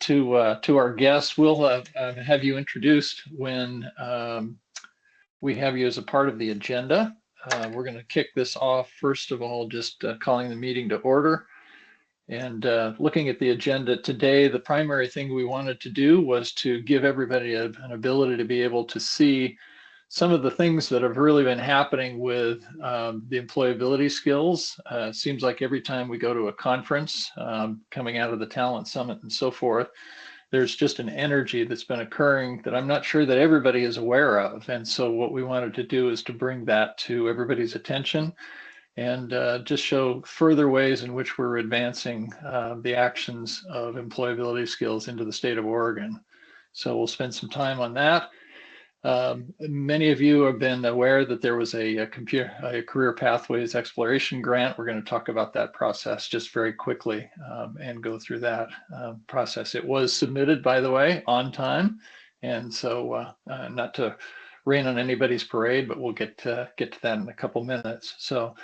to our guests. We'll have you introduced when we have you as a part of the agenda. We're going to kick this off, first of all, just calling the meeting to order. And looking at the agenda today, the primary thing we wanted to do was to give everybody an ability to be able to see some of the things that have really been happening with the employability skills. It seems like every time we go to a conference, coming out of the Talent Summit and so forth, there's just an energy that's been occurring that I'm not sure that everybody is aware of. And so what we wanted to do is to bring that to everybody's attention and just show further ways in which we're advancing the actions of employability skills into the state of Oregon. So we'll spend some time on that. Many of you have been aware that there was a career pathways exploration grant. We're going to talk about that process just very quickly and go through that process. It was submitted, by the way, on time. And so not to rain on anybody's parade, but we'll get to that in a couple minutes. So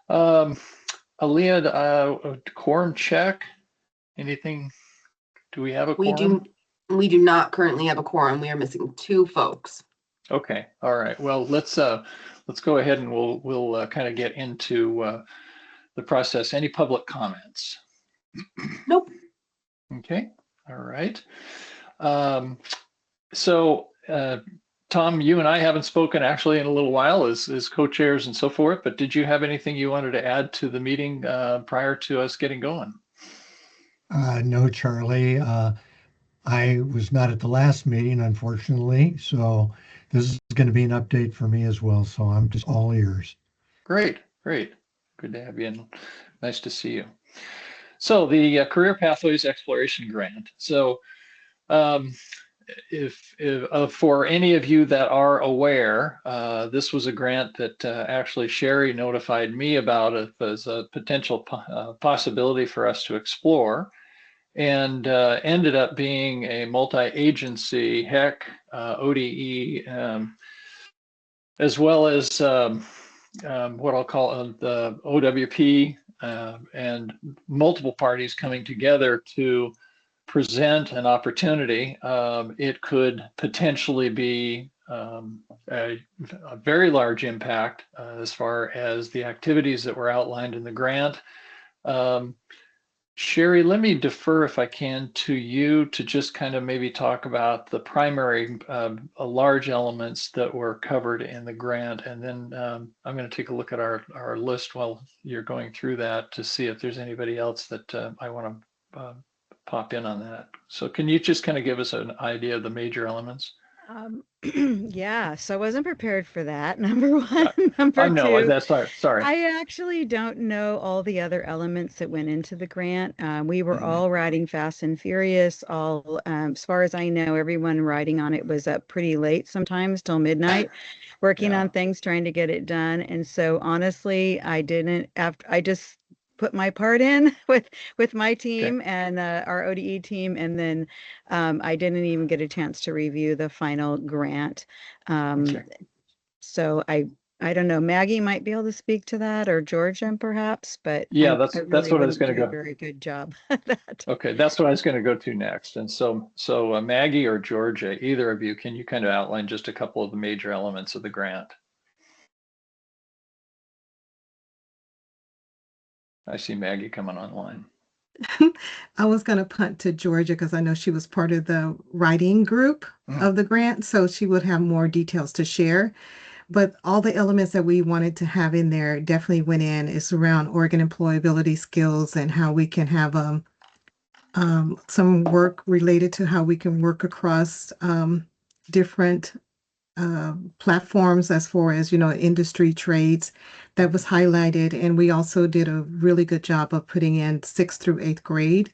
Aaliyah, quorum check, anything? Do we have a quorum? We do not currently have a quorum. We are missing 2 folks. Okay. All right. Well, let's go ahead and we'll kind of get into the process. Any public comments? Nope. Okay. All right. So Tom, you and I haven't spoken actually in a little while as co-chairs and so forth, but did you have anything you wanted to add to the meeting prior to us getting going? No, Charlie. I was not at the last meeting, unfortunately, so this is going to be an update for me as well. So I'm just all ears. Great, great. Good to have you in. Nice to see you. So the Career Pathways Exploration Grant. So if for any of you that are aware, this was a grant that actually Sherry notified me about as a potential possibility for us to explore, and ended up being a multi-agency HEC, ODE, as well as what I'll call the OWP, and multiple parties coming together to present an opportunity. It could potentially be a very large impact as far as the activities that were outlined in the grant. Sherry, let me defer, if I can, to you to just kind of maybe talk about the primary large elements that were covered in the grant. And then I'm going to take a look at our list while you're going through that to see if there's anybody else that I want to pop in on that. So can you just kind of give us an idea of the major elements? Yeah, so I wasn't prepared for that. Number one. Number I know, two, that's sorry. I actually don't know all the other elements that went into the grant. We were all riding fast and furious. All, as far as I know, everyone riding on it was up pretty late, sometimes till midnight, working on things, trying to get it done. And so honestly, I just put my part in with my team and our ODE team, and then I didn't even get a chance to review the final grant. So I don't know. Maggie might be able to speak to that, or Georgia perhaps, but yeah, that's what I was going to go. Very good job. Okay, that's what I was going to go to next. And so Maggie or Georgia, either of you, can you kind of outline just a couple of the major elements of the grant? I see Maggie coming online. I was going to punt to Georgia because I know she was part of the writing group of the grant, so she would have more details to share. But all the elements that we wanted to have in there definitely went in. It's around Oregon employability skills and how we can have some work related to how we can work across different platforms as far as, industry trades that was highlighted. And we also did a really good job of putting in 6th through 8th grade,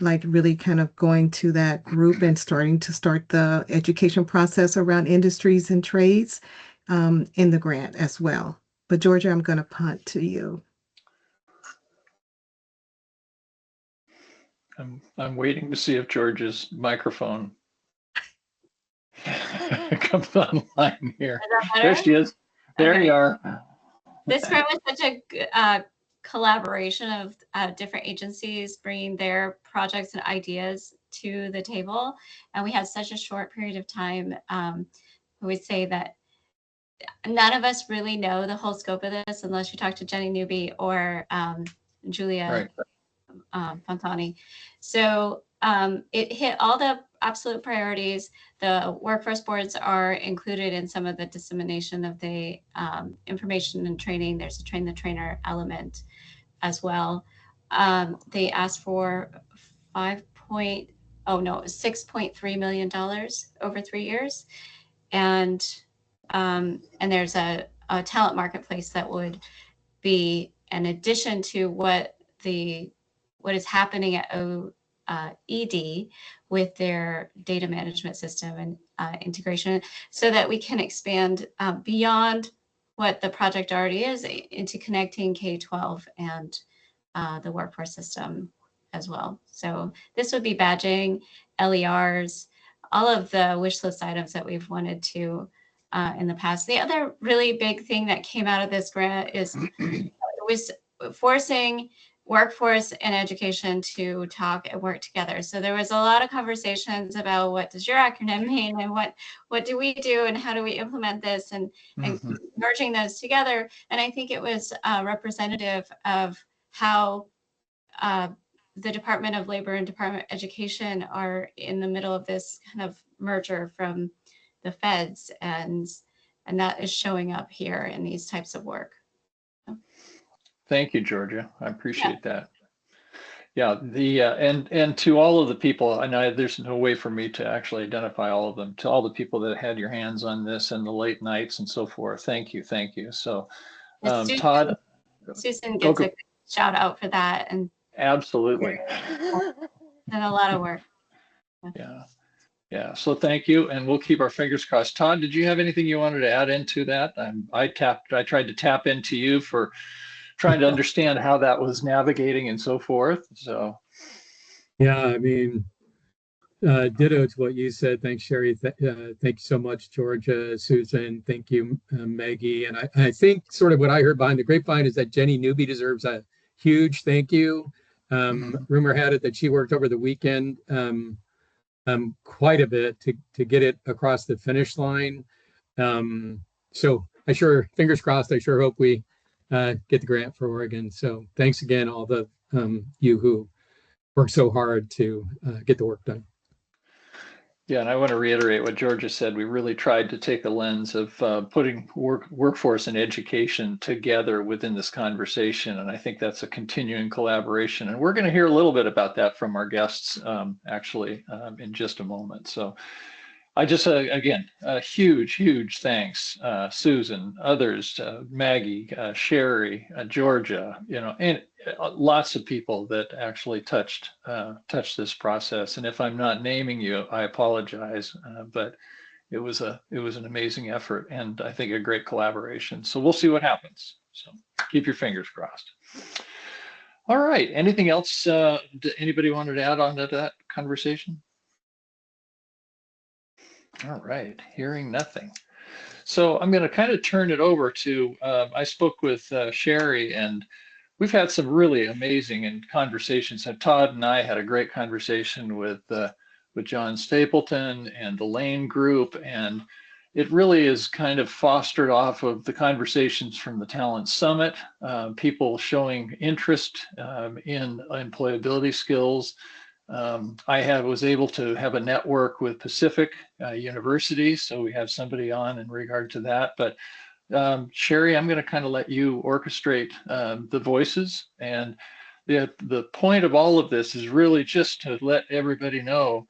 like really kind of going to that group and starting to start the education process around industries and trades in the grant as well. But Georgia, I'm going to punt to you. I'm waiting to see if Georgia's microphone comes online here. There she is. There you are. This grant was such a collaboration of different agencies bringing their projects and ideas to the table. And we had such a short period of time. I would say that none of us really know the whole scope of this unless you talk to Jenny Newby or Julia Fontani. So it hit all the absolute priorities. The workforce boards are included in some of the dissemination of the information and training. There's a train the trainer element as well. They asked for $6.3 million over 3 years. And there's a talent marketplace that would be an addition to what is happening at ED with their data management system and integration, so that we can expand beyond what the project already is into connecting K-12 and the workforce system as well. So this would be badging, LERs, all of the wish list items that we've wanted to in the past. The other really big thing that came out of this grant is it was forcing workforce and education to talk and work together. So there was a lot of conversations about what does your acronym mean and what do we do and how do we implement this and merging those together. And I think it was representative of how the Department of Labor and Department of Education are in the middle of this kind of merger from the feds, and that is showing up here in these types of work. Thank you, Georgia. I appreciate that. Yeah, and to all of the people, and there's no way for me to actually identify all of them, to all the people that had your hands on this and the late nights and so forth. Thank you. So Todd. Susan gets a shout out for that. And absolutely. And a lot of work. Yeah. So thank you, and we'll keep our fingers crossed. Todd, did you have anything you wanted to add into that? I tried to tap into you for trying to understand how that was navigating and so forth. So yeah, I mean, ditto to what you said. Thanks, Sherry. Thank you so much, Georgia, Susan. Thank you, Maggie. And I think sort of what I heard behind the grapevine is that Jenny Newby deserves a huge thank you. Rumor had it that she worked over the weekend quite a bit to get it across the finish line. So fingers crossed, I sure hope we get the grant for Oregon. So thanks again, all the you who worked so hard to get the work done. Yeah, and I want to reiterate what Georgia said. We really tried to take a lens of putting workforce and education together within this conversation, and I think that's a continuing collaboration. And we're going to hear a little bit about that from our guests actually in just a moment. So I just, again, a huge thanks, Susan, others, Maggie, Sherry, Georgia, and lots of people that actually touched this process. And if I'm not naming you, I apologize, but it was an amazing effort, and I think a great collaboration. So we'll see what happens. So keep your fingers crossed. All right. Anything else anybody wanted to add on to that conversation? All right, hearing nothing. So I'm going to kind of turn it over to, I spoke with Sherry, and we've had some really amazing conversations. Todd and I had a great conversation with John Stapleton and the Lane Group, and it really is kind of fostered off of the conversations from the Talent Summit, people showing interest in employability skills. I was able to have a network with Pacific University, so we have somebody on in regard to that. But Sherry, I'm going to kind of let you orchestrate the voices, and the point of all of this is really just to let everybody know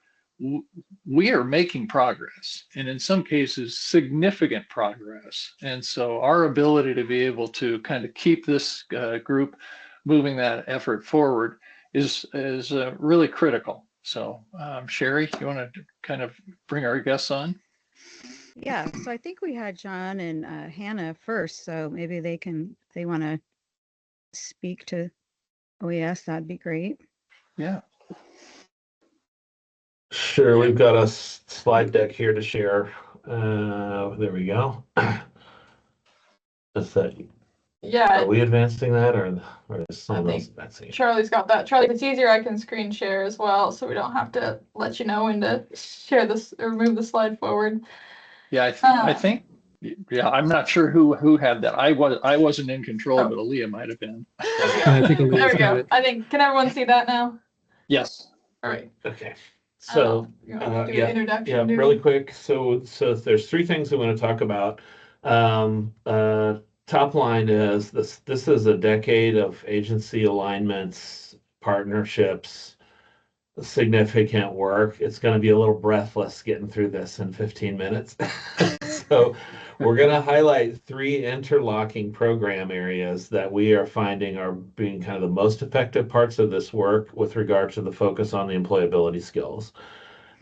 we are making progress, and in some cases significant progress. And so our ability to be able to kind of keep this group moving that effort forward is really critical. So Sherry, you want to kind of bring our guests on? Yeah, so I think we had John and Hannah first, so maybe they want to speak to OES, that'd be great. Yeah. Sure, we've got a slide deck here to share. There we go. That's that. Yeah, Are we advancing that or is someone I else think advancing it? Charlie's got that. Charlie, if it's easier, I can screen share as well, so we don't have to let you know when to share this or move the slide forward. Yeah, I think, yeah, I'm not sure who had that. I wasn't in control, Oh. but Aaliyah might have been. There we go. I think There Aaliyah's we got go. it. I think, can everyone see that now? Yes. All right. Okay. So You want to do yeah, an introduction? yeah, really quick. So there's three things we want to talk about. Top line is this is a decade of agency alignments, partnerships, significant work. It's going to be a little breathless getting through this in 15 minutes. So we're going to highlight three interlocking program areas that we are finding are being kind of the most effective parts of this work with regard to the focus on the employability skills.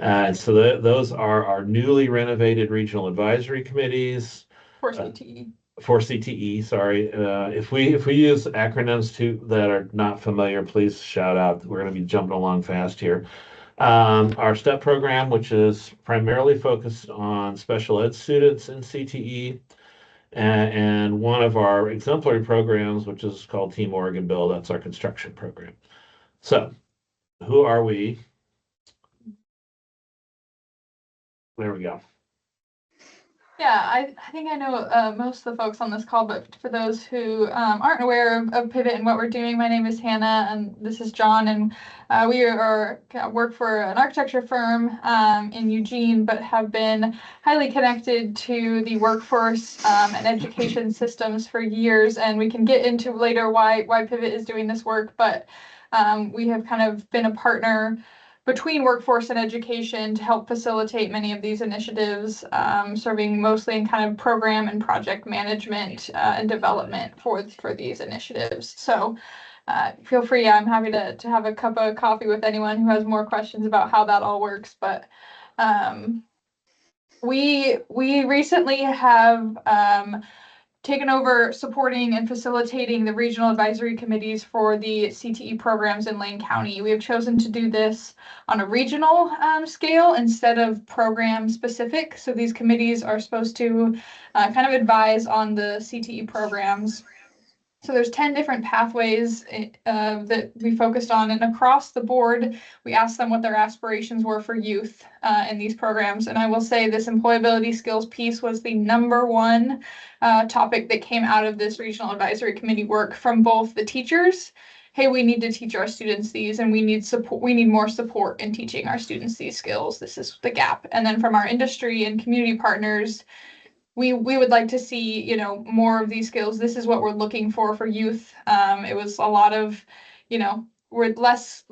And so those are our newly renovated regional advisory committees. For CTE. For CTE, sorry. If we use acronyms that are not familiar, please shout out. We're going to be jumping along fast here. Our STEP program, which is primarily focused on special ed students in CTE, and one of our exemplary programs, which is called Team Oregon Build. That's our construction program. So, who are we? There we go. Yeah, I think I know most of the folks on this call, but for those who aren't aware of Pivot and what we're doing, my name is Hannah and this is John, and we work for an architecture firm in Eugene, but have been highly connected to the workforce and education systems for years, and we can get into later why Pivot is doing this work, but we have kind of been a partner between workforce and education to help facilitate many of these initiatives, serving mostly in kind of program and project management and development for these initiatives. So feel free, I'm happy to have a cup of coffee with anyone who has more questions about how that all works. But we recently have taken over supporting and facilitating the regional advisory committees for the CTE programs in Lane County. We have chosen to do this on a regional scale instead of program specific. So these committees are supposed to kind of advise on the CTE programs. So there's 10 different pathways that we focused on, and across the board, we asked them what their aspirations were for youth in these programs. And I will say this employability skills piece was the #1 topic that came out of this regional advisory committee work from both the teachers. Hey, we need to teach our students these, and we need support. We need more support in teaching our students these skills. This is the gap. And then from our industry and community partners, we would like to see, you know, more of these skills. This is what we're looking for youth. It was a lot of, you know, we're less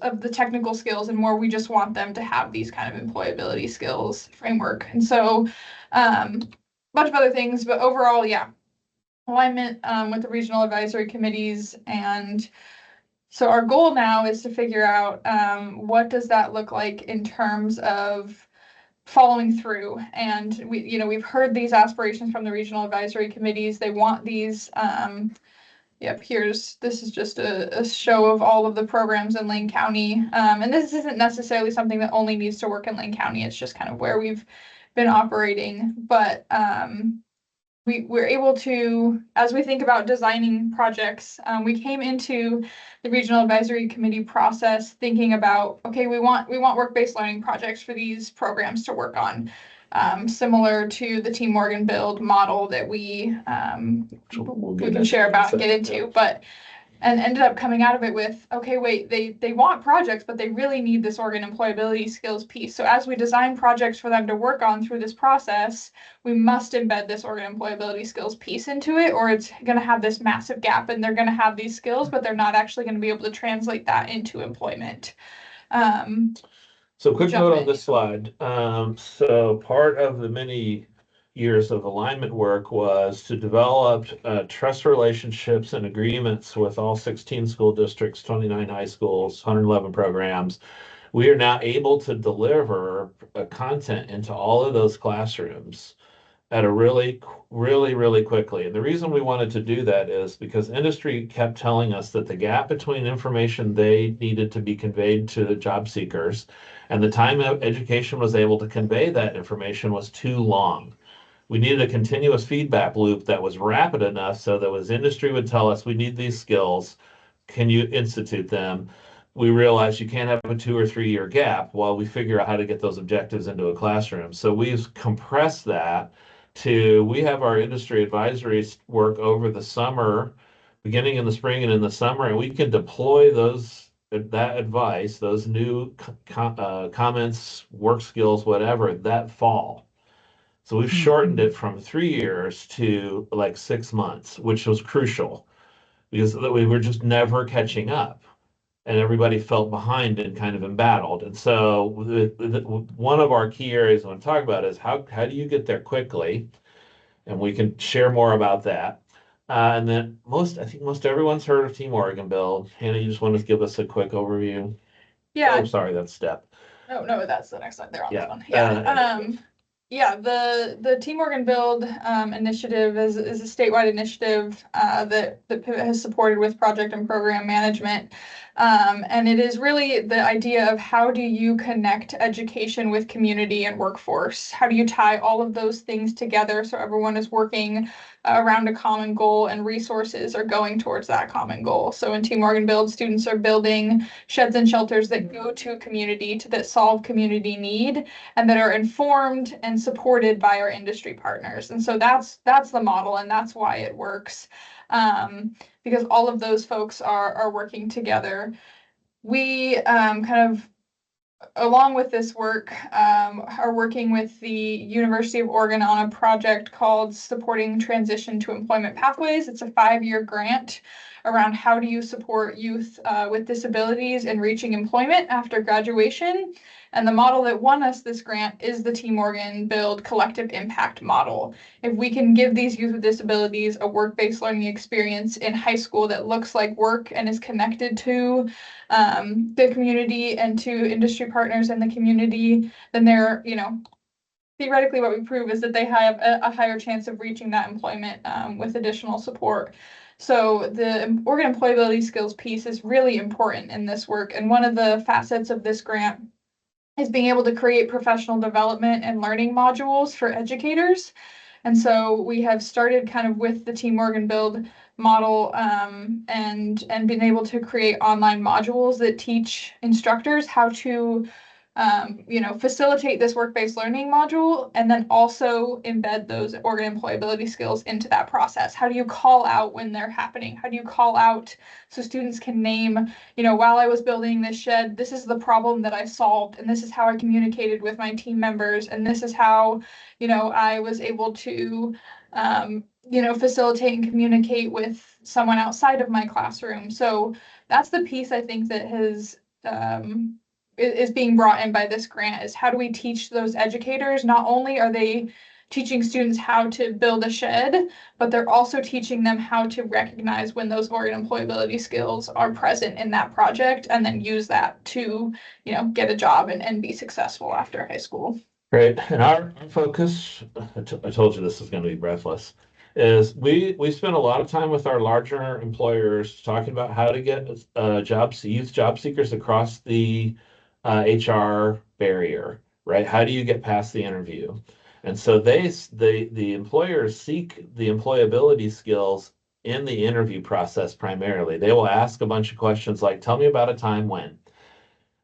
of the technical skills and more we just want them to have these kind of employability skills framework. And so bunch of other things, but overall, yeah, alignment with the regional advisory committees. And so our goal now is to figure out what does that look like in terms of following through. And we've heard these aspirations from the regional advisory committees. They want these. Yep, this is just a show of all of the programs in Lane County. And this isn't necessarily something that only needs to work in Lane County. It's just kind of where we've been operating. But we're able to, as we think about designing projects, we came into the regional advisory committee process thinking about, okay, we want work-based learning projects for these programs to work on, similar to the Team Oregon Build model that we can share about and get into, but and ended up coming out of it with, okay, wait, they want projects, but they really need this Oregon employability skills piece. So as we design projects for them to work on through this process, we must embed this Oregon employability skills piece into it, or it's going to have this massive gap and they're going to have these skills, but they're not actually going to be able to translate that into employment. So quick note on this slide. So part of the many years of alignment work was to develop trust relationships and agreements with all 16 school districts, 29 high schools, 111 programs. We are now able to deliver content into all of those classrooms at a really quickly. And the reason we wanted to do that is because industry kept telling us that the gap between information they needed to be conveyed to the job seekers and the time education was able to convey that information was too long. We needed a continuous feedback loop that was rapid enough so that as industry would tell us we need these skills, can you institute them? We realized you can't have a 2 or 3 year gap while we figure out how to get those objectives into a classroom. So we've compressed that to, we have our industry advisories work over the summer, beginning in the spring and in the summer, and we can deploy that advice, those new comments, work skills, whatever, that fall. So we've shortened it from 3 years to like 6 months, which was crucial because we were just never catching up and everybody felt behind and kind of embattled. And so one of our key areas I want to talk about is how do you get there quickly? And we can share more about that. And then I think most everyone's heard of Team Oregon Build. Hannah, you just want to give us a quick overview? Yeah. Oh, sorry, that's Step. Oh, no, that's the next slide. They're on Yeah. this one. Yeah. Yeah, the Team Oregon Build initiative is a statewide initiative that Pivot has supported with project and program management. And it is really the idea of how do you connect education with community and workforce? How do you tie all of those things together so everyone is working around a common goal and resources are going towards that common goal? So in Team Oregon Build, students are building sheds and shelters that go to community, that solve community need, and that are informed and supported by our industry partners. And so that's the model, and that's why it works, because all of those folks are working together. We kind of, along with this work, are working with the University of Oregon on a project called Supporting Transition to Employment Pathways. It's a 5-year grant around how do you support youth with disabilities in reaching employment after graduation. And the model that won us this grant is the Team Oregon Build Collective Impact Model. If we can give these youth with disabilities a work-based learning experience in high school that looks like work and is connected to the community and to industry partners in the community, then they're, theoretically what we prove is that they have a higher chance of reaching that employment with additional support. So the Oregon employability skills piece is really important in this work. And one of the facets of this grant is being able to create professional development and learning modules for educators. And so we have started kind of with the Team Oregon Build model and been able to create online modules that teach instructors how to facilitate this work-based learning module, and then also embed those Oregon employability skills into that process. How do you call out when they're happening? How do you call out so students can name, while I was building this shed, this is the problem that I solved, and this is how I communicated with my team members, and this is how, I was able to, facilitate and communicate with someone outside of my classroom. So that's the piece I think that has is being brought in by this grant, is how do we teach those educators? Not only are they teaching students how to build a shed, but they're also teaching them how to recognize when those Oregon employability skills are present in that project, and then use that to, get a job and be successful after high school. Great. And our focus, I told you this is going to be breathless, is we spend a lot of time with our larger employers talking about how to get youth job seekers across the HR barrier, right? How do you get past the interview? And so the employers seek the employability skills in the interview process primarily. They will ask a bunch of questions like, tell me about a time when.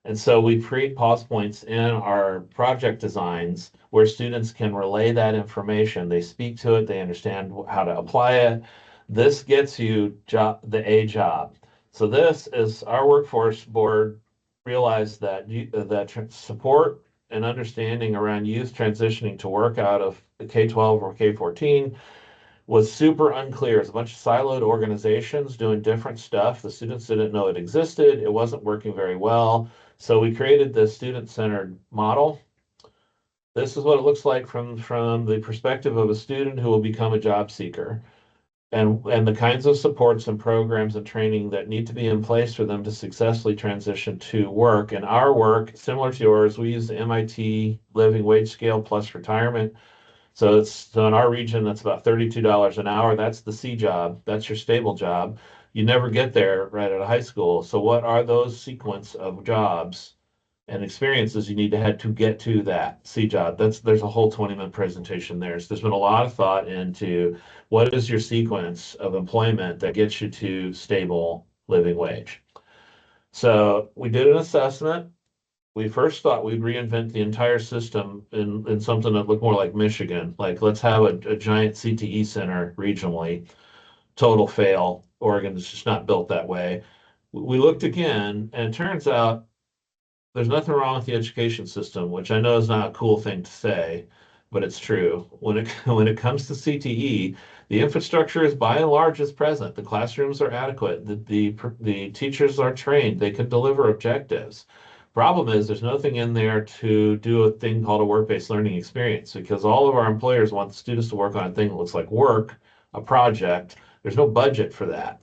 And so we create pause points in our project designs where students can relay that information. They speak to it, they understand how to apply it. This gets you the job. So this is our workforce board realized that support and understanding around youth transitioning to work out of K-12 or K-14 was super unclear. It's a bunch of siloed organizations doing different stuff. The students didn't know it existed. It wasn't working very well. So we created this student-centered model. This is what it looks like from the perspective of a student who will become a job seeker, and the kinds of supports and programs and training that need to be in place for them to successfully transition to work. And our work, similar to yours, we use the MIT Living Wage Scale plus retirement. So in our region, that's about $32 an hour. That's the C job. That's your stable job. You never get there right out of high school. So what are those sequence of jobs and experiences you need to have to get to that C-job. There's a whole 20-minute presentation there. So there's been a lot of thought into what is your sequence of employment that gets you to stable living wage. So we did an assessment. We first thought we'd reinvent the entire system in something that looked more like Michigan. Like, let's have a giant CTE center regionally. Total fail. Oregon is just not built that way. We looked again, and it turns out there's nothing wrong with the education system, which I know is not a cool thing to say, but it's true. When it comes to CTE, the infrastructure is by and large is present. The classrooms are adequate. The teachers are trained. They can deliver objectives. Problem is, there's nothing in there to do a thing called a work-based learning experience, because all of our employers want the students to work on a thing that looks like work, a project. There's no budget for that.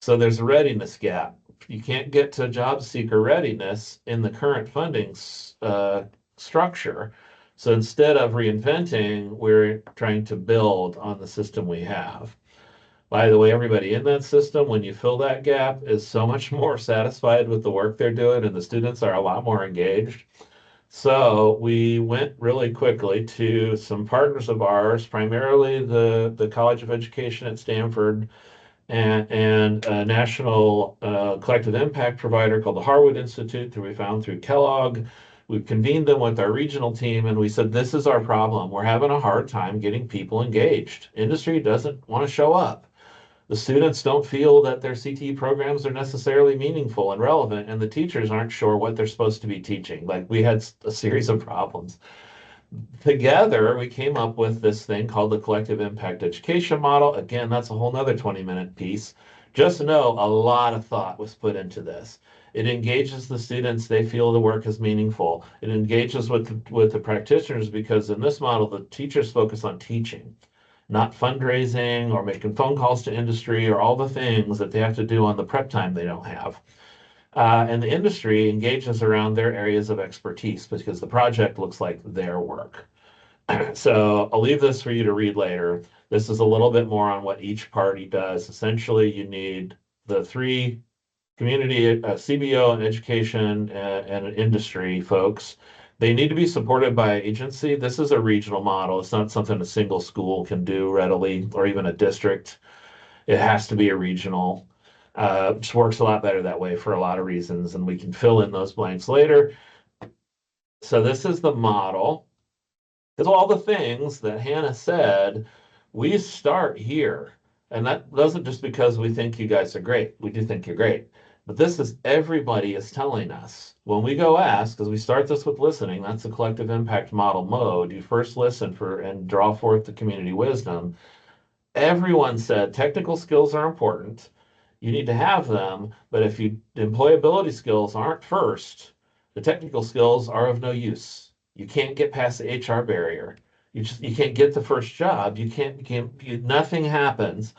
So there's a readiness gap. You can't get to job seeker readiness in the current funding structure. So instead of reinventing, we're trying to build on the system we have. By the way, everybody in that system, when you fill that gap, is so much more satisfied with the work they're doing, and the students are a lot more engaged. So we went really quickly to some partners of ours, primarily the College of Education at Stanford and a national collective impact provider called the Harwood Institute that we found through Kellogg. We convened them with our regional team, and we said, this is our problem. We're having a hard time getting people engaged. Industry doesn't want to show up. The students don't feel that their CTE programs are necessarily meaningful and relevant, and the teachers aren't sure what they're supposed to be teaching. Like, we had a series of problems. Together, we came up with this thing called the collective impact education model. Again, that's a whole nother 20-minute piece. Just know a lot of thought was put into this. It engages the students. They feel the work is meaningful. It engages with the practitioners, because in this model, the teachers focus on teaching, not fundraising or making phone calls to industry or all the things that they have to do on the prep time they don't have. And the industry engages around their areas of expertise, because the project looks like their work. So I'll leave this for you to read later. This is a little bit more on what each party does. Essentially, you need the three community, CBO and education and industry folks. They need to be supported by agency. This is a regional model. It's not something a single school can do readily, or even a district. It has to be a regional. Just works a lot better that way for a lot of reasons, and we can fill in those blanks later. So this is the model. Because all the things that Hannah said, we start here. And that doesn't just because we think you guys are great. We do think you're great. But this is everybody is telling us. When we go ask, because we start this with listening, that's the collective impact model mode. You first listen for and draw forth the community wisdom. Everyone said technical skills are important. You need to have them, but if the employability skills aren't first, the technical skills are of no use. You can't get past the HR barrier. You can't get the first job. Nothing happens.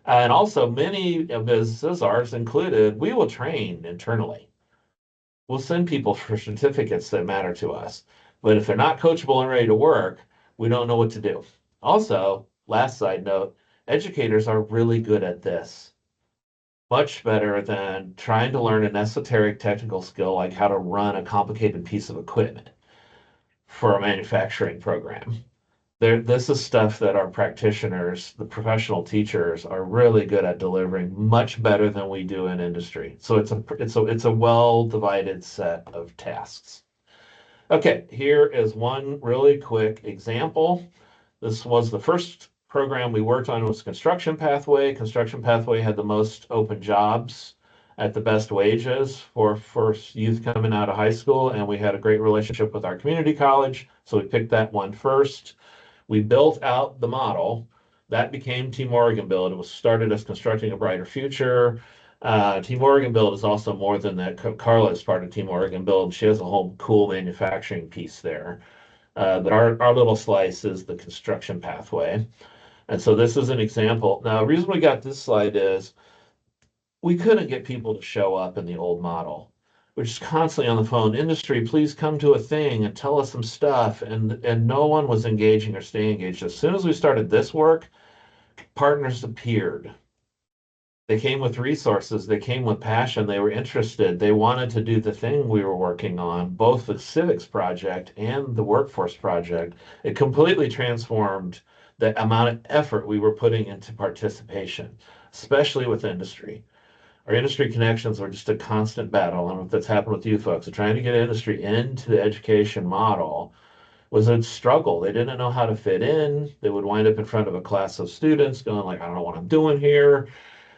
And also, many businesses, ours included, we will train internally. We'll send people for certificates that matter to us. But if they're not coachable and ready to work, we don't know what to do. Also, last side note, educators are really good at this. Much better than trying to learn an esoteric technical skill like how to run a complicated piece of equipment for a manufacturing program. This is stuff that our practitioners, the professional teachers, are really good at delivering, much better than we do in industry. So it's a well-divided set of tasks. Okay, here is one really quick example. This was the first program we worked on, was Construction Pathway. Construction Pathway had the most open jobs at the best wages for youth coming out of high school, and we had a great relationship with our community college, so we picked that one first. We built out the model. That became Team Oregon Build. It was started as Constructing a Brighter Future. Team Oregon Build is also more than that. Carla is part of Team Oregon Build. She has a whole cool manufacturing piece there. But our little slice is the Construction Pathway. And so this is an example. Now, the reason we got this slide is we couldn't get people to show up in the old model. We're just constantly on the phone. Industry, please come to a thing and tell us some stuff. And no one was engaging or staying engaged. As soon as we started this work, partners appeared. They came with resources, they came with passion, they were interested, they wanted to do the thing we were working on, both the civics project and the workforce project. It completely transformed the amount of effort we were putting into participation, especially with industry. Our industry connections were just a constant battle. I don't know if that's happened with you folks. So trying to get industry into the education model was a struggle. They didn't know how to fit in. They would wind up in front of a class of students going like, I don't know what I'm doing here.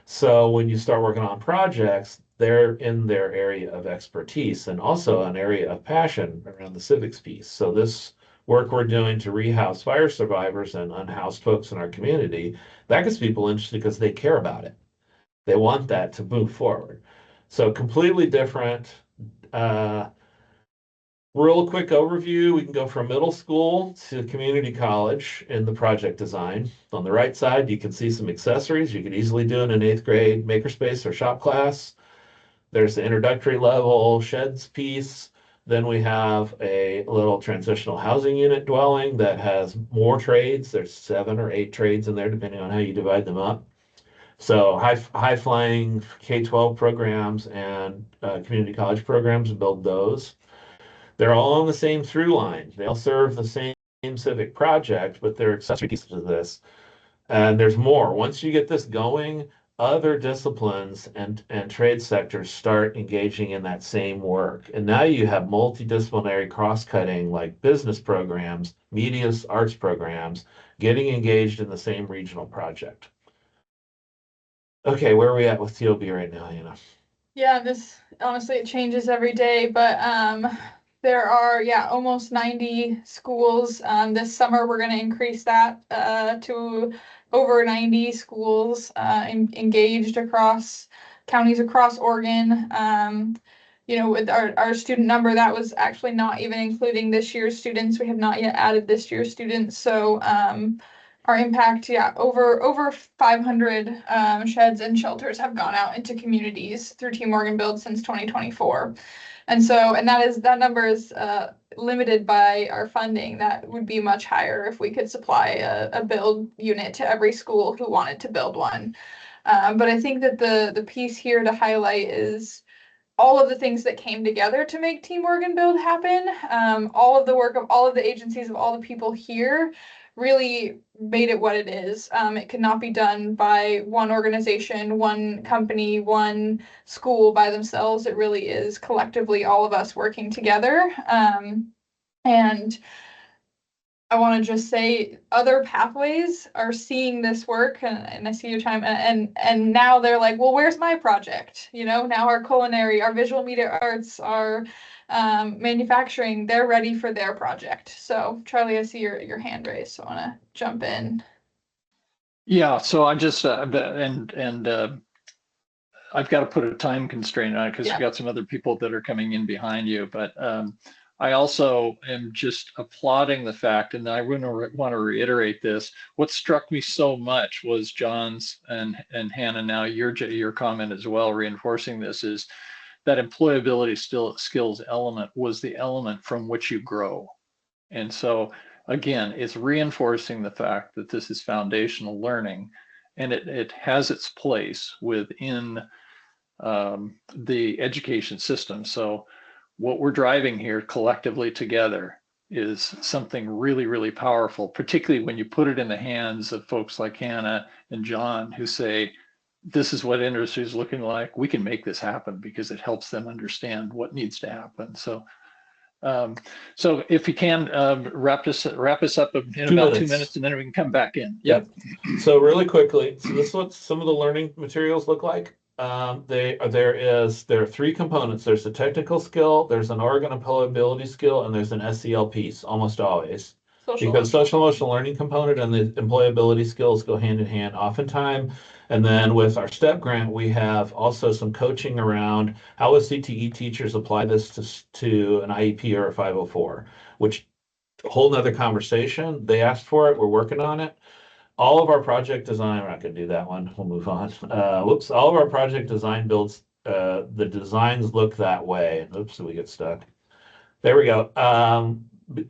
So when you start working on projects, they're in their area of expertise and also an area of passion around the civics piece. So this work we're doing to rehouse fire survivors and unhoused folks in our community, that gets people interested because they care about it. They want that to move forward. So completely different. Real quick overview, we can go from middle school to community college in the project design. On the right side, you can see some accessories. You could easily do in an 8th grade makerspace or shop class. There's the introductory level sheds piece. Then we have a little transitional housing unit dwelling that has more trades. There's 7 or 8 trades in there, depending on how you divide them up. So high flying K-12 programs and community college programs, build those. They're all on the same through line. They all serve the same civic project, but they're accessory pieces of this. And there's more. Once you get this going, other disciplines and trade sectors start engaging in that same work. And now you have multidisciplinary cross-cutting like business programs, media arts programs, getting engaged in the same regional project. Okay, where are we at with TOB right now, Hannah? Yeah, this honestly it changes every day, but there are almost 90 schools. This summer we're going to increase that to over 90 schools engaged across counties across Oregon. With our student number, that was actually not even including this year's students. We have not yet added this year's students. So our impact, over 500 sheds and shelters have gone out into communities through Team Oregon Build since 2024. And that number is limited by our funding. That would be much higher if we could supply a build unit to every school who wanted to build one. But I think that the piece here to highlight is all of the things that came together to make Team Oregon Build happen. All of the work of all of the agencies, of all the people here, really made it what it is. It could not be done by one organization, one company, one school by themselves. It really is collectively all of us working together. And I want to just say other pathways are seeing this work, and I see your time, and now they're like, well, where's my project? Now our culinary, our visual media arts, our manufacturing, they're ready for their project. So Charlie, I see your hand raised, so I want to jump in. Yeah, so I just I've got to put a time constraint on it because you've got some other people that are coming in behind you, but I also am just applauding the fact, and I want to reiterate this. What struck me so much was John's and Hannah, now your comment as well, reinforcing this, is that employability skills element was the element from which you grow. And so again, it's reinforcing the fact that this is foundational learning, and it has its place within the education system. So what we're driving here collectively together is something really, really powerful, particularly when you put it in the hands of folks like Hannah and John, who say, this is what industry is looking like. We can make this happen because it helps them understand what needs to happen. So so if you can wrap us up in about 2 minutes, and then we can come back in. Yep. So really quickly, so this is what some of the learning materials look like. There are 3 components. There's a technical skill, there's an Oregon employability skill, and there's an SEL piece, almost always. Because social emotional learning component and the employability skills go hand in hand oftentimes. And then with our STEP grant, we have also some coaching around how would CTE teachers apply this to an IEP or a 504, which a whole nother conversation. They asked for it, we're working on it. All of our project design, we're not going to do that one, we'll move on. Whoops, all of our project design builds, the designs look that way. Oops, we get stuck. There we go.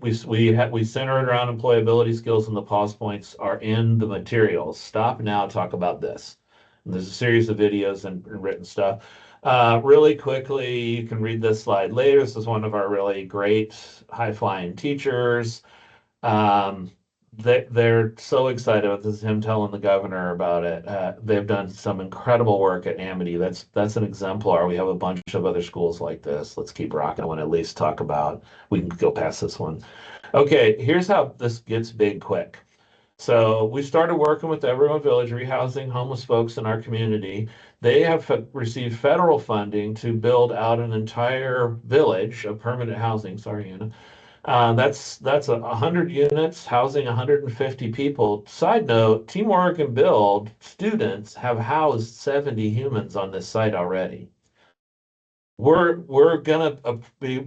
We center it around employability skills, and the pause points are in the materials. Stop now, talk about this. And there's a series of videos and written stuff. Really quickly, you can read this slide later. This is one of our really great high-flying teachers. They're so excited. This is him telling the governor about it. They've done some incredible work at Amity. That's an exemplar. We have a bunch of other schools like this. Let's keep rocking. I want to at least talk about. We can go past this one. Okay, here's how this gets big quick. So we started working with Everyone Village, rehousing homeless folks in our community. They have received federal funding to build out an entire village of permanent housing. Sorry, Anna. That's 100 units housing 150 people. Side note, Team Oregon Build students have housed 70 humans on this site already. We're gonna be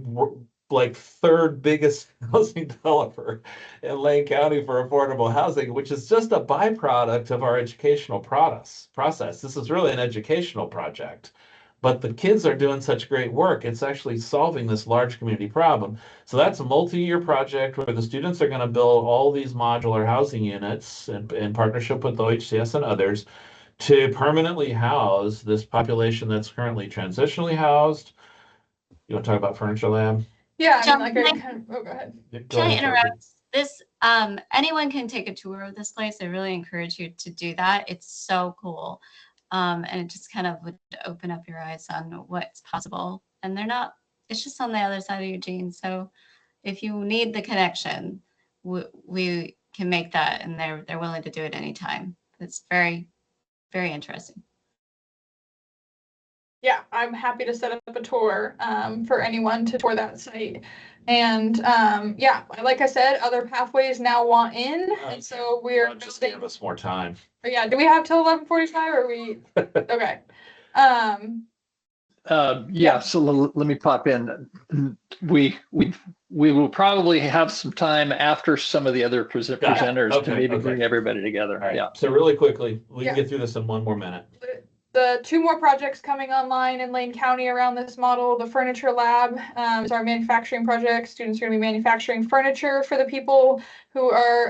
like third biggest housing developer in Lane County for affordable housing, which is just a byproduct of our educational process. This is really an educational project. But the kids are doing such great work. It's actually solving this large community problem. So that's a multi-year project where the students are going to build all these modular housing units in partnership with OHCS and others to permanently house this population that's currently transitionally housed. You want to talk about Furniture Lab? Yeah, I mean, John, like, I kind of, oh, go ahead. Can I interrupt? This, anyone can take a tour of this place. I really encourage you to do that. It's so cool. And it just kind of would open up your eyes on what's possible. And it's just on the other side of Eugene. So if you need the connection, we can make that, and they're willing to do it anytime. It's very, very interesting. Yeah, I'm happy to set up a tour for anyone to tour that site. And yeah, like I said, other pathways now want in. And so we're just give us more time. Yeah, do we have till 11:45 or we okay. Yeah, so let me pop in. We will probably have some time after some of the other presenters to maybe bring everybody together. Right. Yeah. So really quickly, we can get through this in one more minute. The two more projects coming online in Lane County around this model. The Furniture Lab is our manufacturing project. Students are going to be manufacturing furniture for the people who are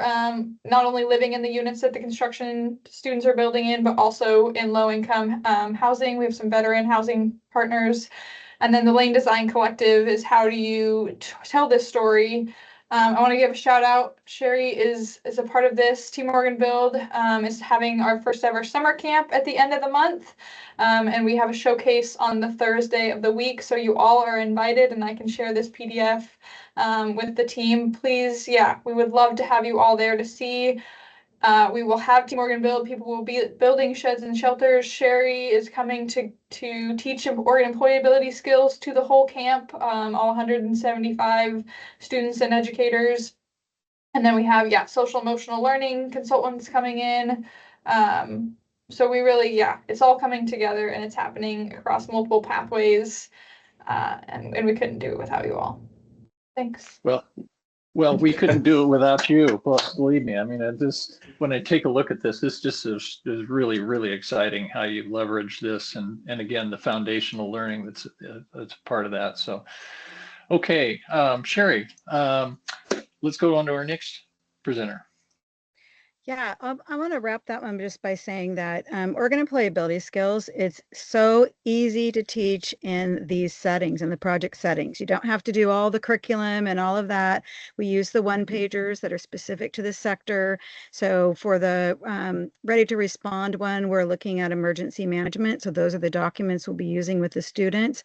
not only living in the units that the construction students are building in, but also in low-income housing. We have some veteran housing partners. And then the Lane Design Collective is how do you tell this story? I want to give a shout out. Sherry is a part of this. Team Oregon Build is having our first ever summer camp at the end of the month. And we have a showcase on the Thursday of the week. So you all are invited, and I can share this PDF with the team. Please, yeah, we would love to have you all there to see. We will have Team Oregon Build. People will be building sheds and shelters. Sherry is coming to teach Oregon employability skills to the whole camp, all 175 students and educators. And then we have, social emotional learning consultants coming in. So we really, it's all coming together, and it's happening across multiple pathways. And we couldn't do it without you all. Thanks. Well, we couldn't do it without you. Well, believe me. I mean, when I take a look at this just is really, really exciting how you leverage this, and again, the foundational learning that's part of that. So, okay, Sherry, let's go on to our next presenter. Yeah, I want to wrap that one just by saying that Oregon employability skills, it's so easy to teach in these settings, in the project settings. You don't have to do all the curriculum and all of that. We use the one-pagers that are specific to the sector. So for the Ready to Respond one, we're looking at emergency management. So those are the documents we'll be using with the students,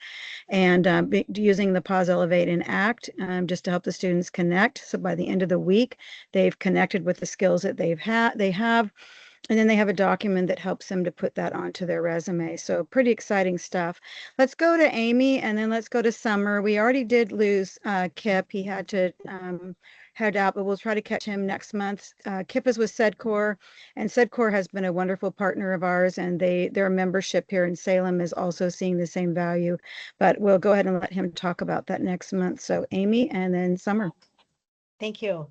and using the Pause, Elevate, and Act just to help the students connect. So by the end of the week, they've connected with the skills that they have, and then they have a document that helps them to put that onto their resume. So pretty exciting stuff. Let's go to Amy, and then let's go to Summer. We already did lose Kip. He had to head out, but we'll try to catch him next month. Kip is with SEDCOR, and SEDCOR has been a wonderful partner of ours, and their membership here in Salem is also seeing the same value. But we'll go ahead and let him talk about that next month. So Amy, and then Summer. Thank you.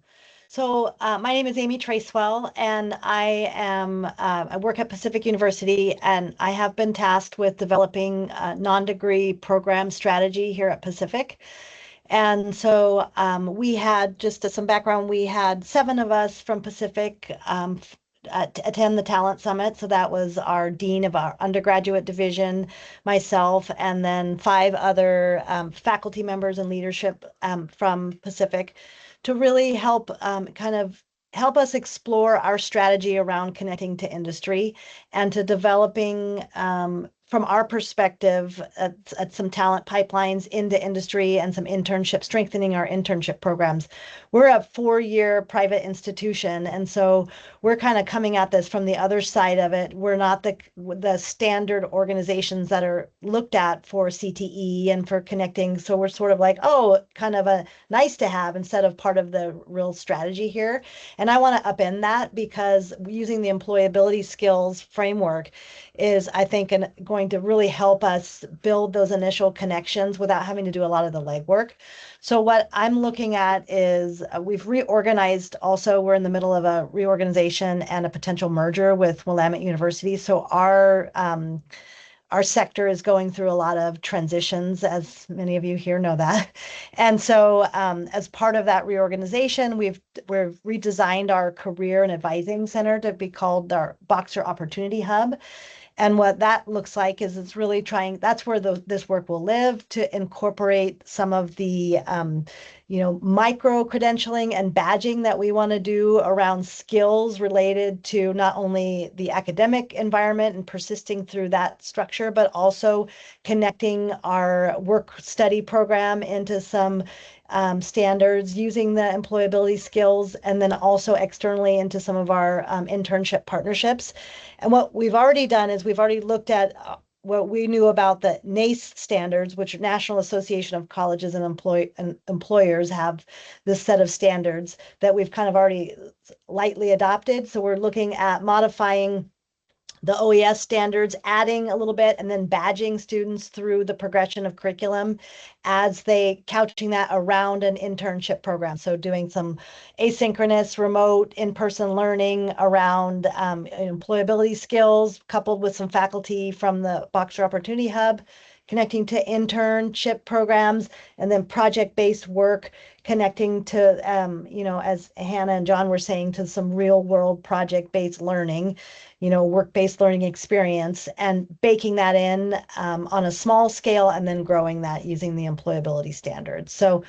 So my name is Amy Tracewell, and I work at Pacific University, and I have been tasked with developing a non-degree program strategy here at Pacific. And so we had, just some background, we had 7 of us from Pacific attend the talent summit. So that was our dean of our undergraduate division, myself, and then 5 other faculty members and leadership from Pacific to really help help us explore our strategy around connecting to industry and to developing from our perspective at some talent pipelines into industry and some internship, strengthening our internship programs. We're a 4-year private institution, and so we're kind of coming at this from the other side of it. We're not the standard organizations that are looked at for CTE and for connecting. So we're sort of like, oh, kind of a nice to have instead of part of the real strategy here. And I want to upend that because using the employability skills framework is, I think, going to really help us build those initial connections without having to do a lot of the legwork. So what I'm looking at is we've reorganized also. We're in the middle of a reorganization and a potential merger with Willamette University. So our sector is going through a lot of transitions, as many of you here know that. And so as part of that reorganization, we've redesigned our career and advising center to be called our Boxer Opportunity Hub. And what that looks like is it's really trying, that's where this work will live, to incorporate some of the, micro credentialing and badging that we want to do around skills related to not only the academic environment and persisting through that structure, but also connecting our work study program into some standards, using the employability skills, and then also externally into some of our internship partnerships. And what we've already done is we've already looked at what we knew about the NACE standards, which National Association of Colleges and Employers have this set of standards that we've kind of already lightly adopted. So we're looking at modifying the OES standards, adding a little bit, and then badging students through the progression of curriculum as they couching that around an internship program. So doing some asynchronous, remote, in-person learning around employability skills, coupled with some faculty from the Boxer Opportunity Hub, connecting to internship programs, and then project-based work, connecting to, as Hannah and John were saying, to some real-world project-based learning, work-based learning experience, and baking that in on a small scale and then growing that using the employability standards. So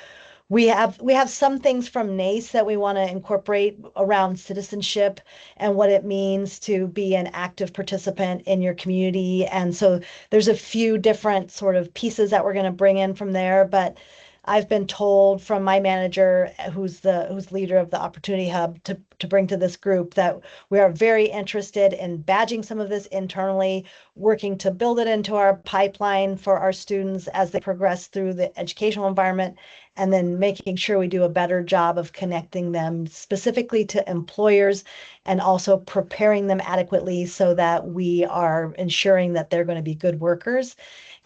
we have some things from NACE that we want to incorporate around citizenship and what it means to be an active participant in your community. And so there's a few different sort of pieces that we're going to bring in from there, but I've been told from my manager, who's leader of the Opportunity Hub, to bring to this group that we are very interested in badging some of this internally, working to build it into our pipeline for our students as they progress through the educational environment, and then making sure we do a better job of connecting them specifically to employers and also preparing them adequately so that we are ensuring that they're going to be good workers.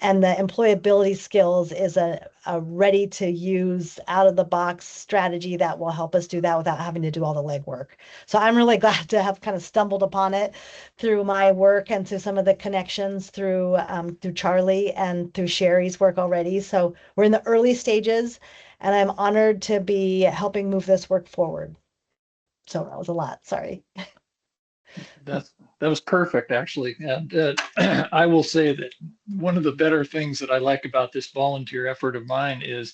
And the employability skills is a ready-to-use, out-of-the-box strategy that will help us do that without having to do all the legwork. So I'm really glad to have kind of stumbled upon it through my work and through some of the connections through Charlie and through Sherry's work already. So we're in the early stages, and I'm honored to be helping move this work forward. So that was a lot. Sorry. That was perfect, actually. And I will say that one of the better things that I like about this volunteer effort of mine is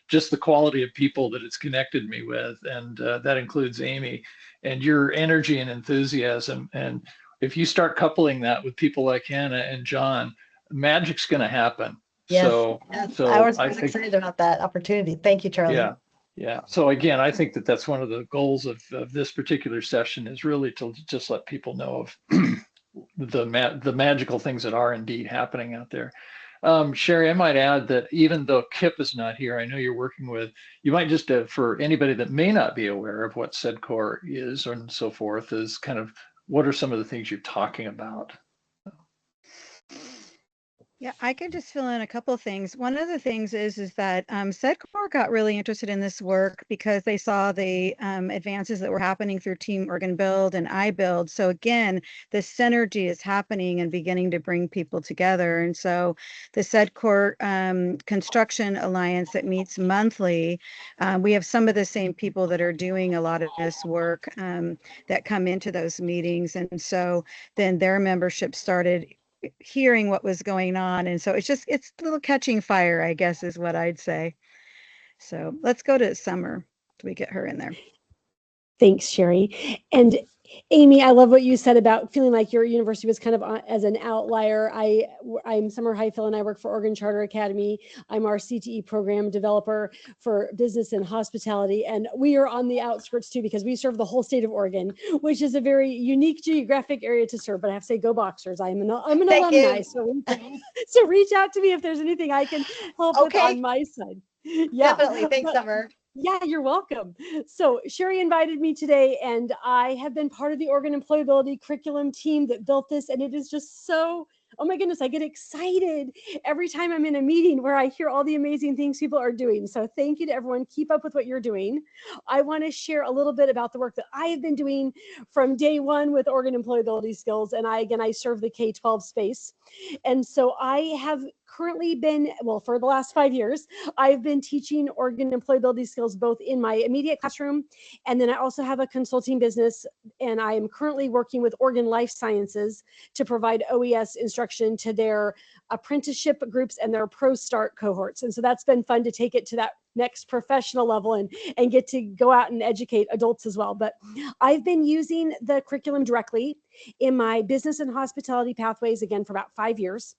just the quality of people that it's connected me with. And that includes Amy and your energy and enthusiasm. And if you start coupling that with people like Hannah and John, magic's going to happen. Yes, So I was excited about that opportunity. Thank you, Charlie. Yeah. Yeah. So again, I think that that's one of the goals of this particular session, is really to just let people know of the magical things that are indeed happening out there. Sherry, I might add that even though Kip is not here, I know you're working with, you might just, for anybody that may not be aware of what SEDCOR is and so forth, is kind of what are some of the things you're talking about? Yeah, I could just fill in a couple of things. One of the things is that SEDCOR got really interested in this work because they saw the advances that were happening through Team Organ Build and iBuild. So again, the synergy is happening and beginning to bring people together. And so the SEDCOR Construction Alliance that meets monthly, we have some of the same people that are doing a lot of this work that come into those meetings. And so then their membership started hearing what was going on. And so it's a little catching fire, I guess, is what I'd say. So let's go to Summer. Do we get her in there? Thanks, Sherry. And Amy, I love what you said about feeling like your university was kind of as an outlier. I'm Summer Highfill and I work for Oregon Charter Academy. I'm our CTE program developer for business and hospitality. And we are on the outskirts too, because we serve the whole state of Oregon, which is a very unique geographic area to serve. But I have to say, go Boxers. I'm an alumni. So reach out to me if there's anything I can help with on my side. Yeah, definitely. Thanks, Summer. Yeah, you're welcome. So Sherry invited me today, and I have been part of the Oregon Employability Curriculum team that built this, and it is just so, oh my goodness, I get excited every time I'm in a meeting where I hear all the amazing things people are doing. So thank you to everyone. Keep up with what you're doing. I want to share a little bit about the work that I have been doing from day one with Oregon Employability Skills, and I serve the K-12 space. And so I have currently been, well, for the last 5 years, I've been teaching Oregon employability skills both in my immediate classroom, and then I also have a consulting business, and I am currently working with Oregon Life Sciences to provide OES instruction to their apprenticeship groups and their Pro Start cohorts. And so that's been fun to take it to that next professional level and get to go out and educate adults as well. But I've been using the curriculum directly in my business and hospitality pathways, again, for about 5 years.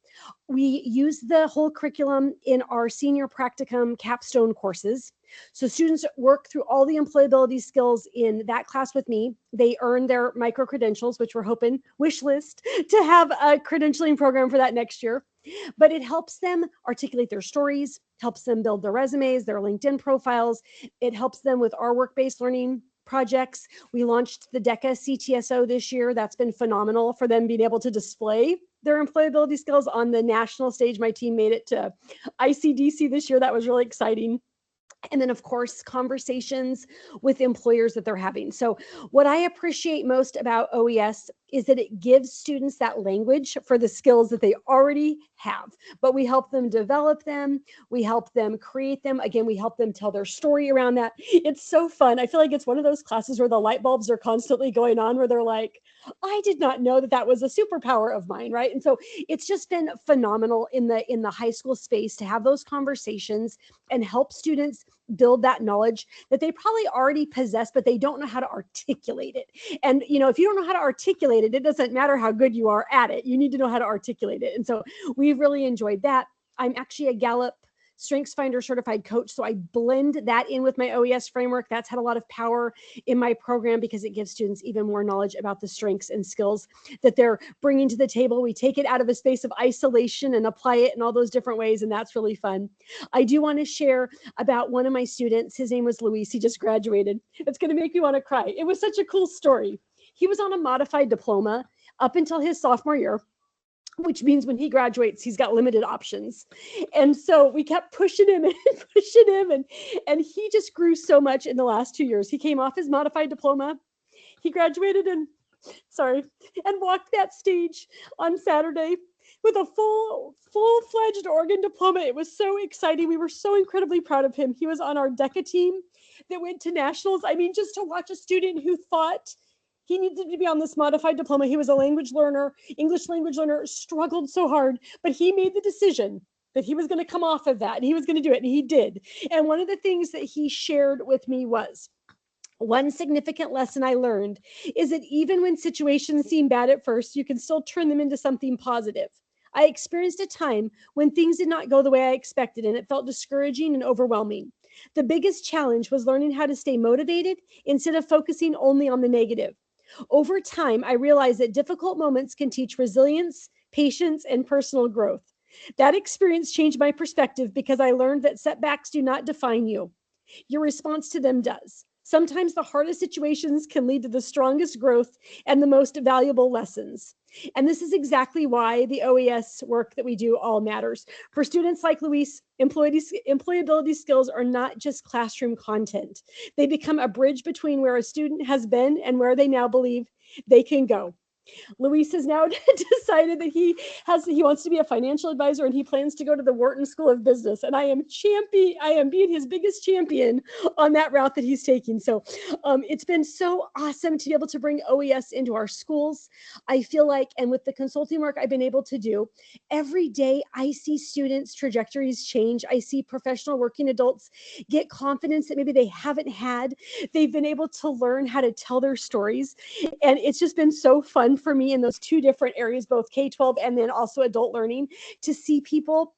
We use the whole curriculum in our senior practicum capstone courses. So students work through all the employability skills in that class with me. They earn their micro credentials, which we're hoping, wish list, to have a credentialing program for that next year. But it helps them articulate their stories, helps them build their resumes, their LinkedIn profiles. It helps them with our work-based learning projects. We launched the DECA CTSO this year. That's been phenomenal for them being able to display their employability skills on the national stage. My team made it to ICDC this year. That was really exciting. And then, of course, conversations with employers that they're having. So what I appreciate most about OES is that it gives students that language for the skills that they already have, but we help them develop them. We help them create them. Again, we help them tell their story around that. It's so fun. I feel like it's one of those classes where the light bulbs are constantly going on, where they're like, I did not know that was a superpower of mine, right? And so it's just been phenomenal in the high school space to have those conversations and help students build that knowledge that they probably already possess, but they don't know how to articulate it. And, if you don't know how to articulate it, it doesn't matter how good you are at it. You need to know how to articulate it. And so we've really enjoyed that. I'm actually a Gallup StrengthsFinder certified coach. So I blend that in with my OES framework. That's had a lot of power in my program because it gives students even more knowledge about the strengths and skills that they're bringing to the table. We take it out of a space of isolation and apply it in all those different ways. And that's really fun. I do want to share about one of my students. His name was Luis. He just graduated. It's going to make me want to cry. It was such a cool story. He was on a modified diploma up until his sophomore year, which means when he graduates, he's got limited options. And so we kept pushing him and pushing him. And he just grew so much in the last 2 years. He came off his modified diploma. He graduated and walked that stage on Saturday with a full-fledged Oregon diploma. It was so exciting. We were so incredibly proud of him. He was on our DECA team that went to nationals. I mean, just to watch a student who thought he needed to be on this modified diploma. He was a language learner, English language learner, struggled so hard, but he made the decision that he was going to come off of that and he was going to do it. And he did. And one of the things that he shared with me was, one significant lesson I learned is that even when situations seem bad at first, you can still turn them into something positive. I experienced a time when things did not go the way I expected, and it felt discouraging and overwhelming. The biggest challenge was learning how to stay motivated instead of focusing only on the negative. Over time, I realized that difficult moments can teach resilience, patience, and personal growth. That experience changed my perspective because I learned that setbacks do not define you. Your response to them does. Sometimes the hardest situations can lead to the strongest growth and the most valuable lessons. And this is exactly why the OES work that we do all matters. For students like Luis, employability skills are not just classroom content. They become a bridge between where a student has been and where they now believe they can go. Luis has now decided that he wants to be a financial advisor, and he plans to go to the Wharton School of Business. And I am being his biggest champion on that route that he's taking. So it's been so awesome to be able to bring OES into our schools. I feel like, and with the consulting work I've been able to do, every day I see students' trajectories change. I see professional working adults get confidence that maybe they haven't had. They've been able to learn how to tell their stories. And it's just been so fun for me in those two different areas, both K-12 and then also adult learning, to see people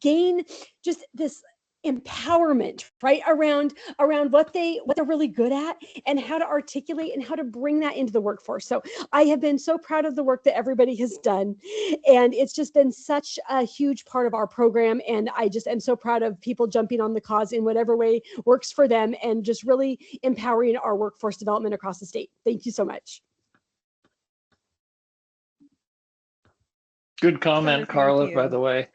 gain just this empowerment, right, around what they're really good at and how to articulate and how to bring that into the workforce. So I have been so proud of the work that everybody has done, and it's just been such a huge part of our program. And I just am so proud of people jumping on the cause in whatever way works for them and just really empowering our workforce development across the state. Thank you so much. Good comment, Thank Carla, you. by the way.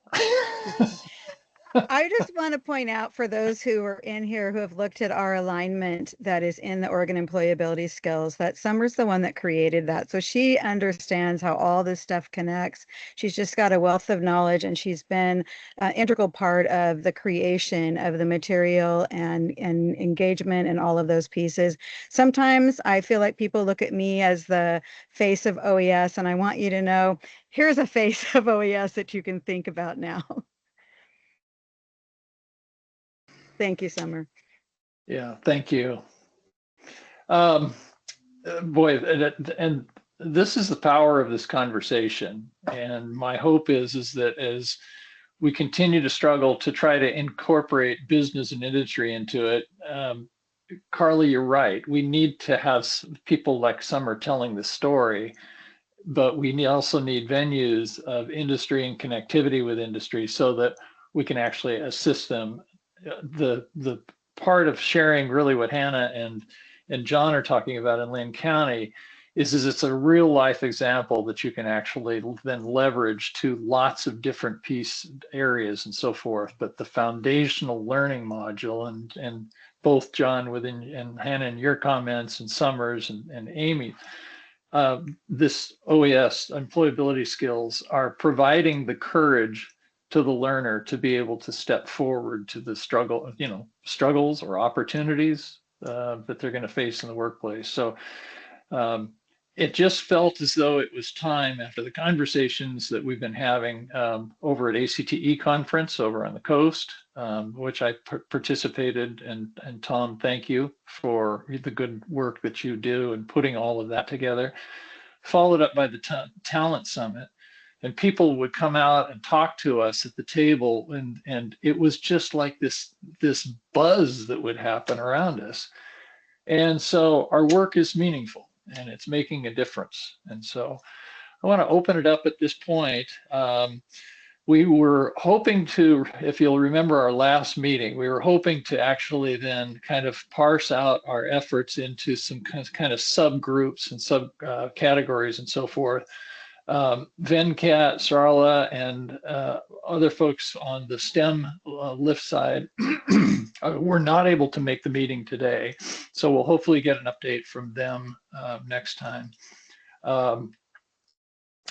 I just want to point out for those who are in here who have looked at our alignment that is in the Oregon Employability Skills, that Summer's the one that created that. So she understands how all this stuff connects. She's just got a wealth of knowledge, and she's been an integral part of the creation of the material and engagement and all of those pieces. Sometimes I feel like people look at me as the face of OES, and I want you to know, here's a face of OES that you can think about now. Thank you, Summer. Yeah, thank you. Boy, and this is the power of this conversation. And my hope is that as we continue to struggle to try to incorporate business and industry into it, Carly, you're right. We need to have people like Summer telling the story, but we also need venues of industry and connectivity with industry so that we can actually assist them. The part of sharing really what Hannah and John are talking about in Lynn County is it's a real life example that you can actually then leverage to lots of different piece areas and so forth. But the foundational learning module and both John and Hannah in your comments and Summers and Amy, this OES, employability skills, are providing the courage to the learner to be able to step forward to the struggles or opportunities that they're going to face in the workplace. So it just felt as though it was time, after the conversations that we've been having over at ACTE conference over on the coast, which I participated, and Tom, thank you for the good work that you do and putting all of that together, followed up by the talent summit. And people would come out and talk to us at the table, and it was just like this buzz that would happen around us. And so our work is meaningful and it's making a difference. And so I want to open it up at this point. We were hoping to, if you'll remember our last meeting, we were hoping to actually then kind of parse out our efforts into some kind of subgroups and subcategories and so forth. Venkat, Sarla, and other folks on the STEM lift side were not able to make the meeting today. So we'll hopefully get an update from them next time.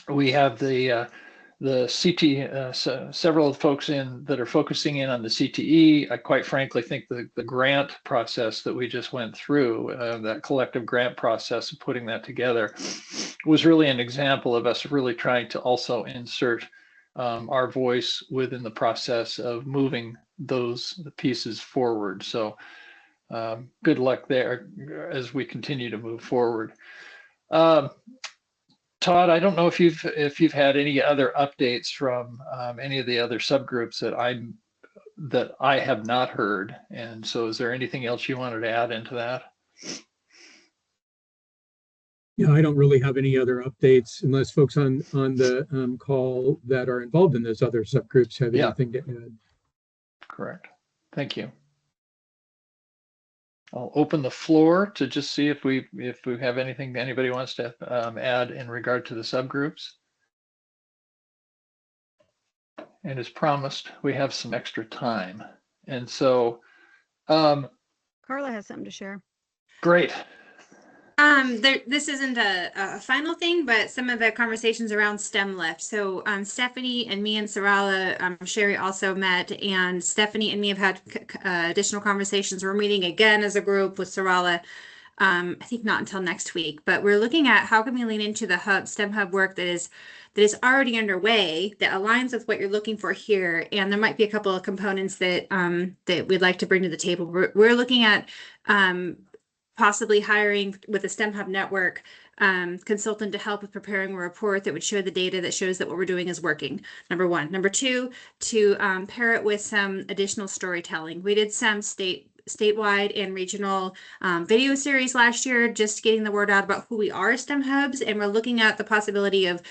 We have the CT, several folks that are focusing in on the CTE. I quite frankly think the grant process that we just went through, that collective grant process of putting that together, was really an example of us really trying to also insert our voice within the process of moving the pieces forward. So good luck there as we continue to move forward. Todd, I don't know if you've had any other updates from any of the other subgroups that I have not heard. And so is there anything else you wanted to add into that? Yeah, I don't really have any other updates unless folks on the call that are involved in those other subgroups have anything to add. Correct. Thank you. I'll open the floor to just see if we have anything anybody wants to add in regard to the subgroups. And as promised, we have some extra time. And so, Carla has something to share. great. This isn't a final thing, but some of the conversations around STEM Lift. So Stephanie and me and Sarala, Sherry also met, and Stephanie and me have had additional conversations. We're meeting again as a group with Sarala. I think not until next week, but we're looking at how can we lean into the STEM Hub work that is already underway that aligns with what you're looking for here. And there might be a couple of components that that we'd like to bring to the table. We're looking at possibly hiring with the STEM Hub network consultant to help with preparing a report that would show the data that shows that what we're doing is working. Number one. Number two, to pair it with some additional storytelling. We did some statewide and regional video series last year, just getting the word out about who we are as STEM Hubs, and we're looking at the possibility of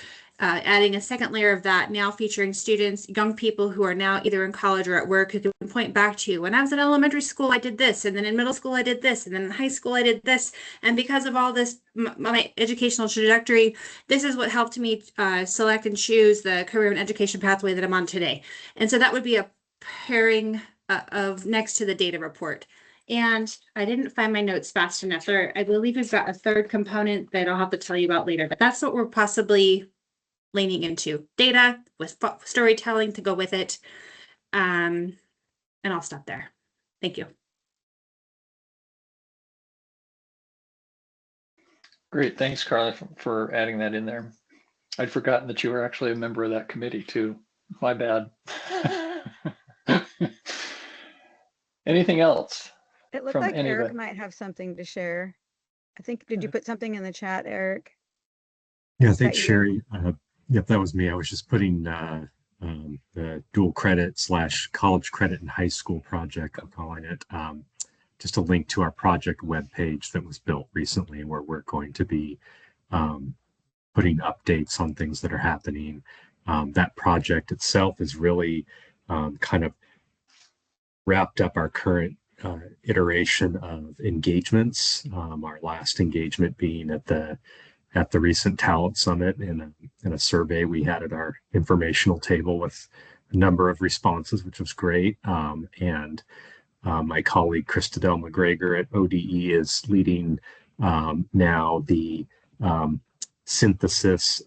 adding a second layer of that, now featuring students, young people who are now either in college or at work, who can point back to, when I was in elementary school, I did this, and then in middle school, I did this, and then in high school, I did this. And because of all this, my educational trajectory, this is what helped me select and choose the career and education pathway that I'm on today. And so that would be a pairing of next to the data report. And I didn't find my notes fast enough. I believe we've got a third component that I'll have to tell you about later, but that's what we're possibly leaning into, data with storytelling to go with it. And I'll stop there. Thank you. Great. Thanks, Carla, for adding that in there. I'd forgotten that you were actually a member of that committee too. My bad. Anything else? It looked from like anybody? Eric might have something to share. I think, did you put something in the chat, Eric? Yeah, Is that thanks, you? Sherry. Yep, that was me. I was just putting the dual credit / college credit and high school project, I'm calling it, just a link to our project webpage that was built recently, where we're going to be putting updates on things that are happening. That project itself is really kind of wrapped up our current iteration of engagements. Our last engagement being at the recent talent summit, in a survey we had at our informational table with a number of responses, which was great. And my colleague Christadel McGregor at ODE is leading now the synthesis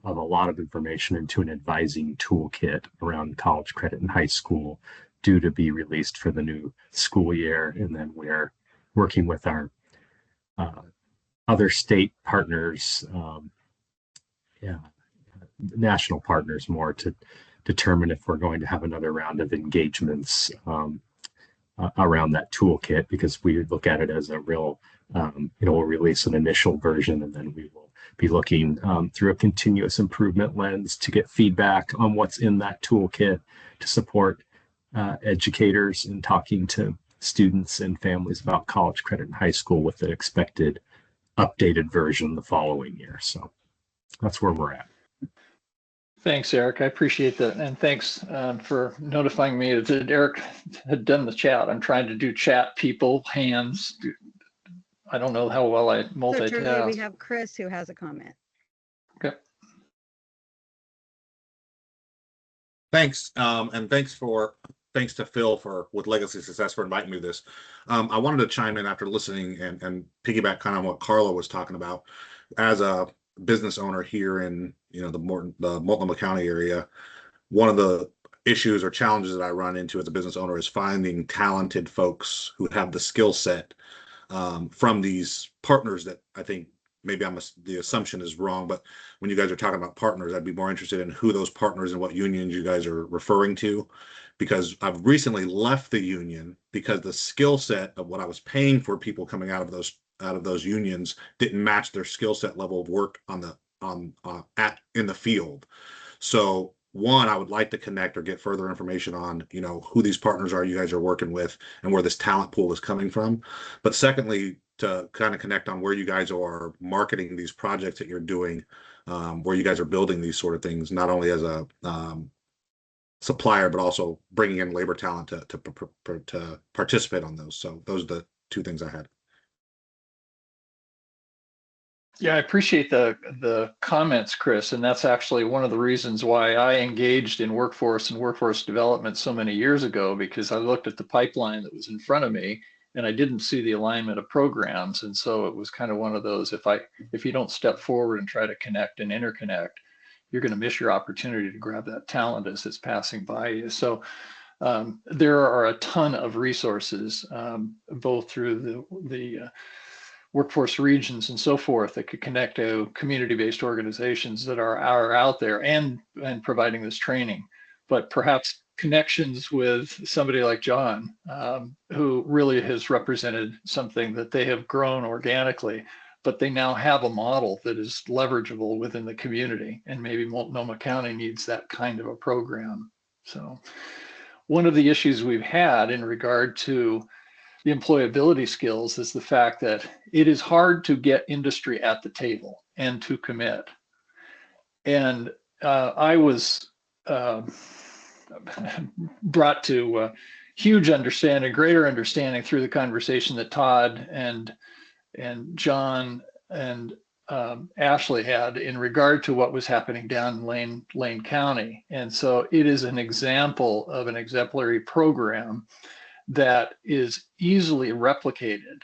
of a lot of information into an advising toolkit around college credit in high school, due to be released for the new school year. And then we're working with our other state partners, national partners more, to determine if we're going to have another round of engagements around that toolkit, because we look at it as a real, we'll release an initial version, and then we will be looking through a continuous improvement lens to get feedback on what's in that toolkit to support educators in talking to students and families about college credit in high school, with the expected updated version the following year. So that's where we're at. Thanks, Eric. I appreciate that. And thanks for notifying me that Eric had done the chat. I'm trying to do chat, people, hands. I don't know how well I So multitask. Trudy, we have Chris who has a comment. Okay. Thanks. And thanks to Phil with Legacy Success for inviting me to this. I wanted to chime in after listening and piggyback kind of on what Carla was talking about. As a business owner here in the Multnomah County area, one of the issues or challenges that I run into as a business owner is finding talented folks who have the skill set from these partners that I think maybe the assumption is wrong, but when you guys are talking about partners, I'd be more interested in who those partners and what unions you guys are referring to, because I've recently left the union because the skill set of what I was paying for people coming out of those unions didn't match their skill set level of work in the field. So one, I would like to connect or get further information on, who these partners are you guys are working with and where this talent pool is coming from. But secondly, to kind of connect on where you guys are marketing these projects that you're doing, where you guys are building these sort of things, not only as a supplier, but also bringing in labor talent to participate on those. So those are the two things I had. Yeah, I appreciate the comments, Chris, and that's actually one of the reasons why I engaged in workforce and workforce development so many years ago, because I looked at the pipeline that was in front of me and I didn't see the alignment of programs. And so it was kind of one of those, if you don't step forward and try to connect and interconnect, you're going to miss your opportunity to grab that talent as it's passing by you. So there are a ton of resources, both through the workforce regions and so forth, that could connect to community-based organizations that are out there and providing this training. But perhaps connections with somebody like John, who really has represented something that they have grown organically, but they now have a model that is leverageable within the community, and maybe Multnomah County needs that kind of a program. So one of the issues we've had in regard to the employability skills is the fact that it is hard to get industry at the table and to commit. And I was brought to huge understanding, greater understanding through the conversation that Todd and John and Ashley had in regard to what was happening down in Lane County. And so it is an example of an exemplary program that is easily replicated.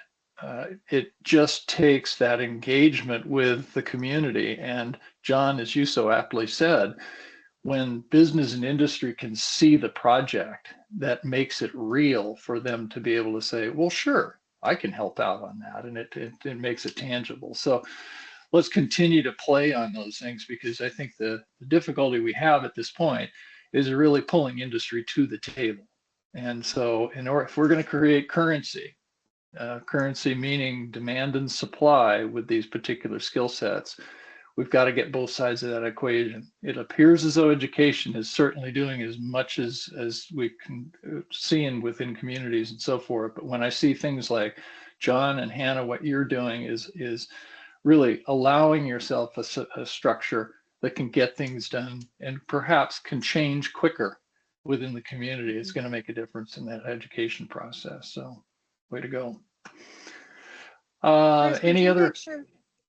It just takes that engagement with the community. And John, as you so aptly said, when business and industry can see the project, that makes it real for them to be able to say, well, sure, I can help out on that. And it makes it tangible. So let's continue to play on those things, because I think the difficulty we have at this point is really pulling industry to the table. And so if we're going to create currency meaning demand and supply with these particular skill sets, we've got to get both sides of that equation. It appears as though education is certainly doing as much as we can see within communities and so forth. But when I see things like John and Hannah, what you're doing is really allowing yourself a structure that can get things done and perhaps can change quicker within the community. It's going to make a difference in that education process. So way to go. Chris, Any other?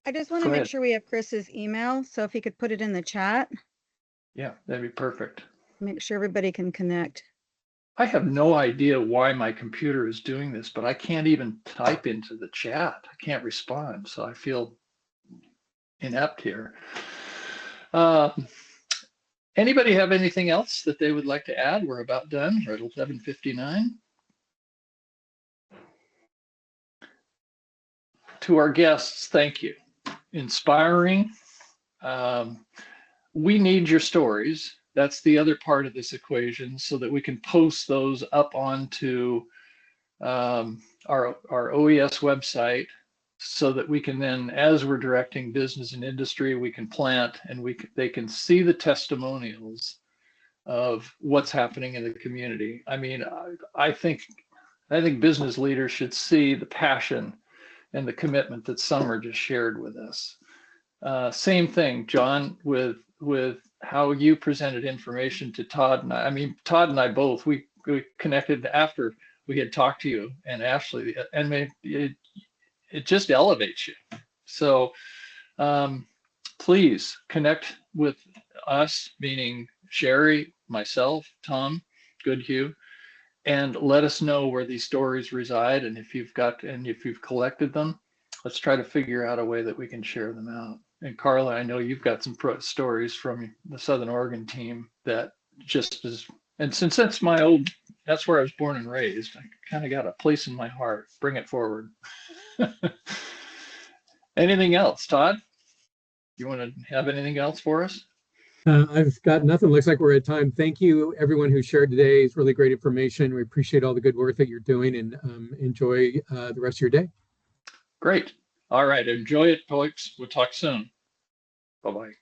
I just want to make sure we have Chris's email. So if he could put it in the chat. Yeah, that'd be perfect. Make sure everybody can connect. I have no idea why my computer is doing this, but I can't even type into the chat. I can't respond. So I feel inept here. Anybody have anything else that they would like to add? We're about done. We're at 11:59. To our guests, thank you. Inspiring. We need your stories. That's the other part of this equation, so that we can post those up onto our OES website, so that we can then, as we're directing business and industry, we can plant and they can see the testimonials of what's happening in the community. I mean, I think business leaders should see the passion and the commitment that Summer just shared with us. Same thing, John, with how you presented information to Todd and I. I mean, Todd and I both, we connected after we had talked to you and Ashley, and it just elevates you. So please connect with us, meaning Sherry, myself, Tom, Goodhue, and let us know where these stories reside. And if you've collected them, let's try to figure out a way that we can share them out. And Carla, I know you've got some stories from the Southern Oregon team that just is, and since that's where I was born and raised, I kind of got a place in my heart. Bring it forward. Anything else, Todd? You want to have anything else for us? I've got nothing. Looks like we're at time. Thank you, everyone who shared today. It's really great information. We appreciate all the good work that you're doing, and enjoy the rest of your day. Great. All right. Enjoy it, folks. We'll talk soon. Bye-bye.